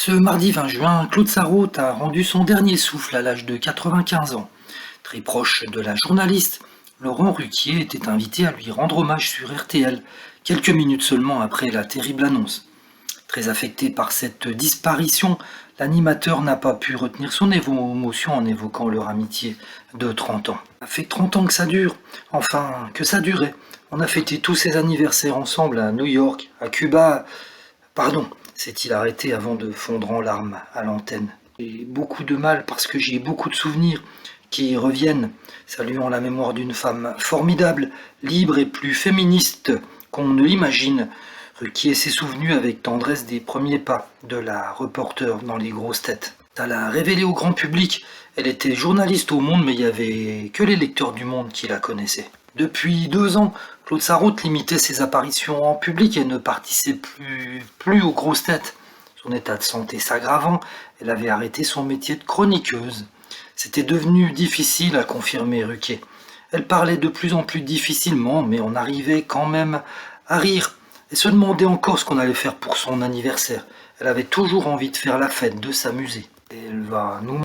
Ce mardi 20 juin, Claude Sarraute a rendu son dernier souffle à l'âge de 95 ans. Très proche de la journaliste, Laurent Ruquier était invité à lui rendre hommage sur RTL, quelques minutes seulement après la terrible annonce. Très affecté par cette disparition, l'animateur n'a pas pu retenir son émotion en évoquant leur amitié de 30 ans. Ça fait 30 ans que ça dure, enfin que ça durait. On a fêté tous ces anniversaires ensemble à New York, à Cuba. Pardon, s'est-il arrêté avant de fondre en larmes à l'antenne. J'ai beaucoup de mal parce que j'ai beaucoup de souvenirs qui reviennent, saluant la mémoire d'une femme formidable, libre et plus féministe qu'on ne l'imagine. Ruquier s'est souvenu avec tendresse des premiers pas de la reporter dans les grosses têtes. Ça l'a révélé au grand public. Elle était journaliste au Monde, mais il n'y avait que les lecteurs du Monde qui la connaissaient. Depuis 2 ans, Claude Sarraute limitait ses apparitions en public et ne participait plus aux grosses têtes. Son état de santé s'aggravant, elle avait arrêté son métier de chroniqueuse. C'était devenu difficile à confirmer Ruquier. Elle parlait de plus en plus difficilement, mais on arrivait quand même à rire et se demandait encore ce qu'on allait faire pour son anniversaire. Elle avait toujours envie de faire la fête, de s'amuser. Elle va nous